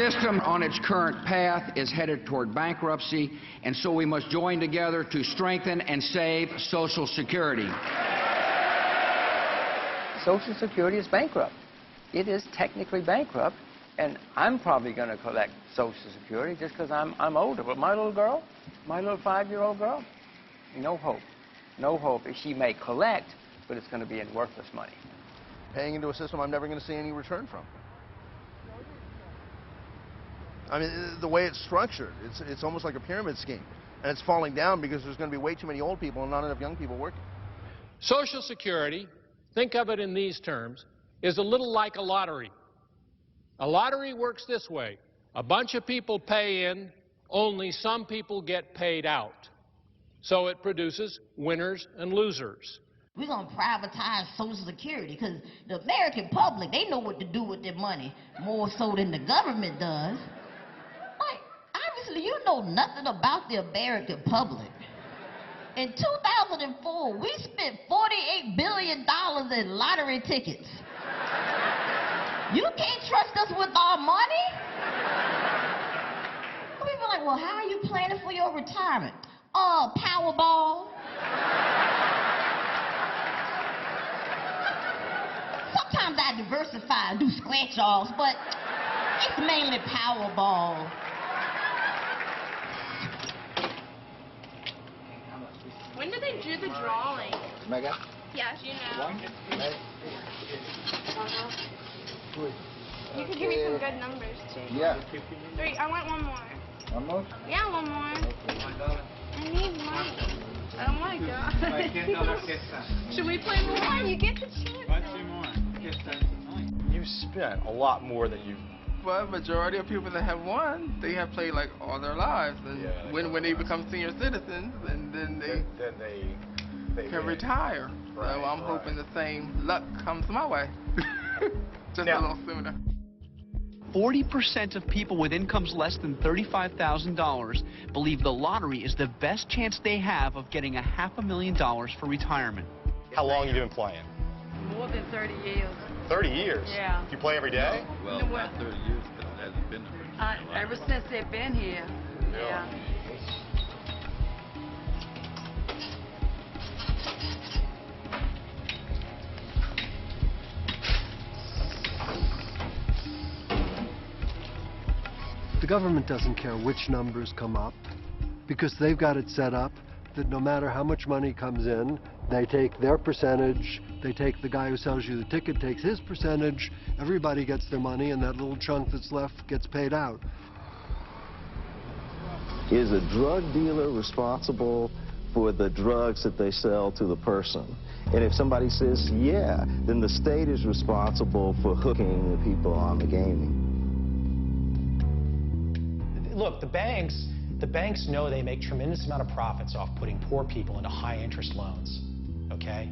system on its current path is headed toward bankruptcy, and so we must join together to strengthen and save Social Security. Social Security is bankrupt. It is technically bankrupt, and I'm probably going to collect Social Security just because I'm older. But my little girl, my little 5-year-old girl, no hope. No hope. She may collect, but it's going to be in worthless money. Paying into a system I'm never going to see any return from. I mean, the way it's structured, it's almost like a pyramid scheme. And it's falling down because there's going to be way too many old people and not enough young people working. Social Security, think of it in these terms, is a little like a lottery. A lottery works this way. A bunch of people pay in, only some people get paid out. So it produces winners and losers. We're going to privatize Social Security because the American public, they know what to do with their money more so than the government does. Like, obviously, you know nothing about the American public. In 2004, we spent $48 billion in lottery tickets. You can't trust us with our money? People are like, well, how are you planning for your retirement? Powerball. Sometimes I diversify and do scratch-offs, but it's mainly Powerball. When do they do the drawing? Mega? Yes, you know. One. You can give me some good numbers, too. Yeah. 3. I want one more. One more? Yeah, one more. I need money. Oh, my God. Should we play more? You get the chance. You spent a lot more than you... But majority of people that have won, they have played like all their lives, and when they become senior citizens, and then they can retire. So I'm hoping the same luck comes my way, just a little sooner. 40% of people with incomes less than $35,000 believe the lottery is the best chance they have of getting $500,000 for retirement. How long have you been playing? More than 30 years. 30 years? Yeah. You play every day? Well, not 30 years, but it hasn't been there. Ever since they've been here. Yeah. The government doesn't care which numbers come up because they've got it set up that no matter how much money comes in, they take their percentage, they take the guy who sells you the ticket, takes his percentage, everybody gets their money, and that little chunk that's left gets paid out. Is a drug dealer responsible for the drugs that they sell to the person? And if somebody says, yeah, then the state is responsible for hooking the people on the gaming. Look, the banks know they make tremendous amount of profits off putting poor people into high-interest loans, okay?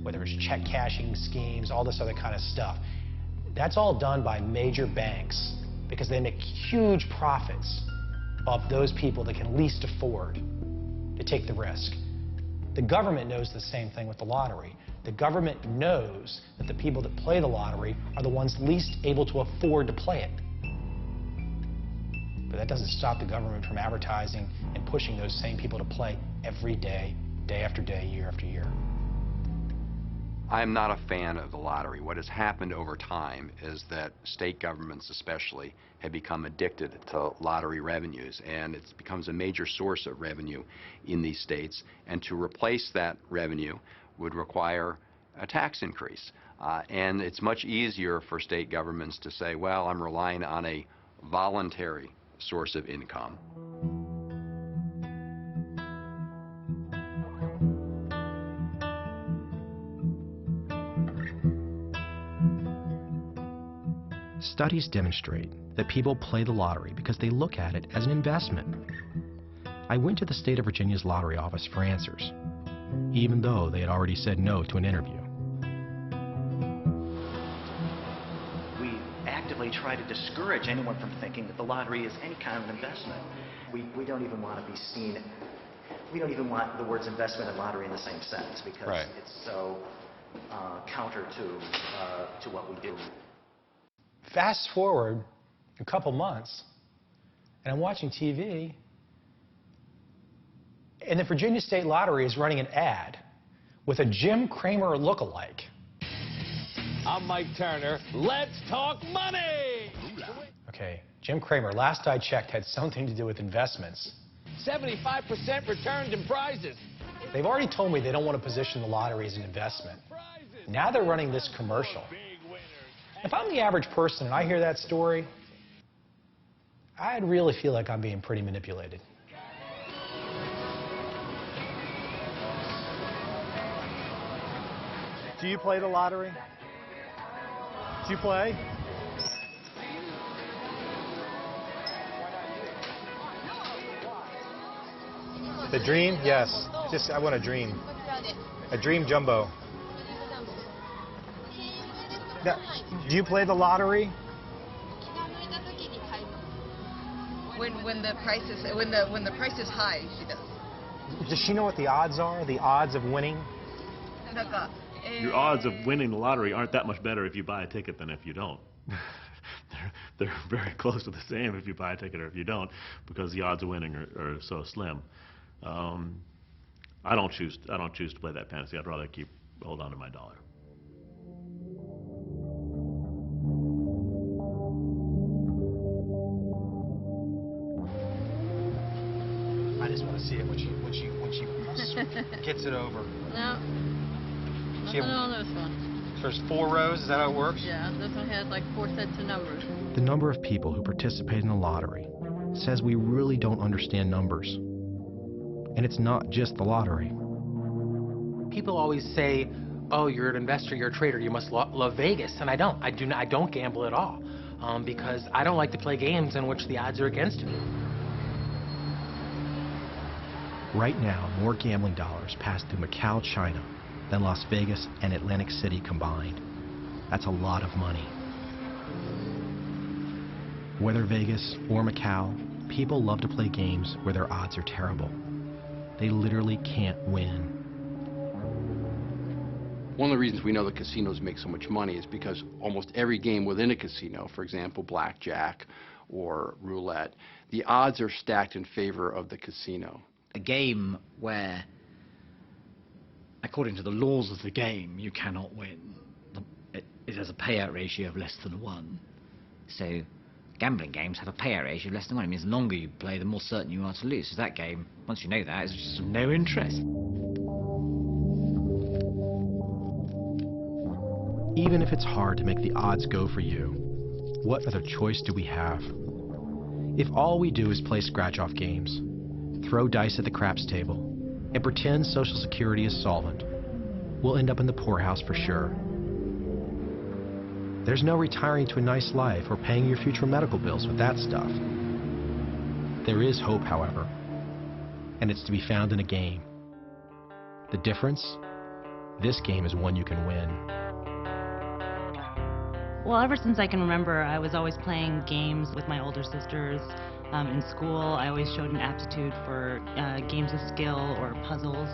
Whether it's check cashing schemes, all this other kind of stuff. That's all done by major banks because they make huge profits off those people that can least afford to take the risk. The government knows the same thing with the lottery. The government knows that the people that play the lottery are the ones least able to afford to play it. But that doesn't stop the government from advertising and pushing those same people to play every day, day after day, year after year. I'm not a fan of the lottery. What has happened over time is that state governments especially have become addicted to lottery revenues, and it becomes a major source of revenue in these states, and to replace that revenue would require a tax increase. And it's much easier for state governments to say, well, I'm relying on a voluntary source of income. Studies demonstrate that people play the lottery because they look at it as an investment. I went to the state of Virginia's lottery office for answers, even though they had already said no to an interview. We actively try to discourage anyone from thinking that the lottery is any kind of investment. We don't even want to be seen, we don't even want the words investment and lottery in the same sentence because it's so counter to what we do. Fast forward a couple months, and I'm watching TV, and the Virginia State Lottery is running an ad with a Jim Cramer lookalike. I'm Mike Turner. Let's talk money! Okay, Jim Cramer, last I checked, had something to do with investments. 75% returns in prizes. They've already told me they don't want to position the lottery as an investment. Now they're running this commercial. If I'm the average person and I hear that story, I'd really feel like I'm being pretty manipulated. Do you play the lottery? Do you play? The dream? Yes. Just, I want a dream. A dream jumbo. Now, do you play the lottery? When the price is high, she does. Does she know what the odds are? The odds of winning? Your odds of winning the lottery aren't that much better if you buy a ticket than if you don't. they're very close to the same if you buy a ticket or if you don't, because the odds of winning are so slim. I don't choose to play that fantasy. I'd rather hold on to my dollar. I just want to see it when she gets it over. No. Nothing on this one. There's 4 rows. Is that how it works? Yeah, this one has like 4 sets of numbers. The number of people who participate in the lottery says we really don't understand numbers. And it's not just the lottery. People always say, oh, you're an investor, you're a trader, you must love Vegas. And I don't. I don't gamble at all. Because I don't like to play games in which the odds are against me. Right now, more gambling dollars pass through Macau, China, than Las Vegas and Atlantic City combined. That's a lot of money. Whether Vegas or Macau, people love to play games where their odds are terrible. They literally can't win. One of the reasons we know that casinos make so much money is because almost every game within a casino, for example, blackjack or roulette, the odds are stacked in favor of the casino. A game where, according to the laws of the game, you cannot win. It has a payout ratio of less than 1. So gambling games have a payout ratio of less than 1. It means the longer you play, the more certain you are to lose. So that game, once you know that, is just of no interest. Even if it's hard to make the odds go for you, what other choice do we have? If all we do is play scratch-off games, throw dice at the craps table, and pretend Social Security is solvent, we'll end up in the poorhouse for sure. There's no retiring to a nice life or paying your future medical bills with that stuff. There is hope, however, and it's to be found in a game. The difference? This game is one you can win. Well, ever since I can remember, I was always playing games with my older sisters. In school, I always showed an aptitude for games of skill or puzzles,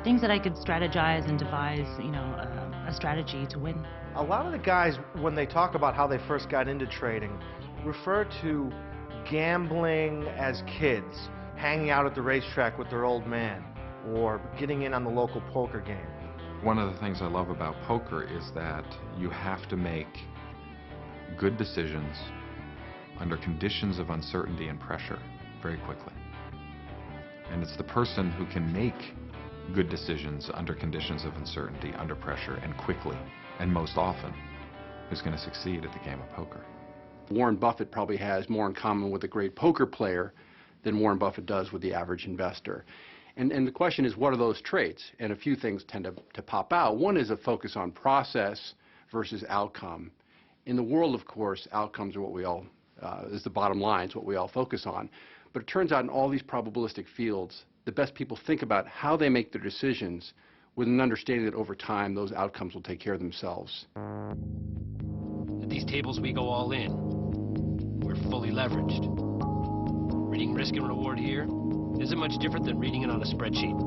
things that I could strategize and devise, a strategy to win. A lot of the guys, when they talk about how they first got into trading, refer to gambling as kids, hanging out at the racetrack with their old man, or getting in on the local poker game. One of the things I love about poker is that you have to make good decisions under conditions of uncertainty and pressure very quickly. And it's the person who can make good decisions under conditions of uncertainty, under pressure, and quickly, and most often, who's going to succeed at the game of poker. Warren Buffett probably has more in common with a great poker player than Warren Buffett does with the average investor. And the question is, what are those traits? And a few things tend to pop out. One is a focus on process versus outcome. In the world, of course, outcomes are what we all, is the bottom line, it's what we all focus on. But it turns out in all these probabilistic fields, the best people think about how they make their decisions with an understanding that over time, those outcomes will take care of themselves. At these tables, we go all in. We're fully leveraged. Reading risk and reward here isn't much different than reading it on a spreadsheet.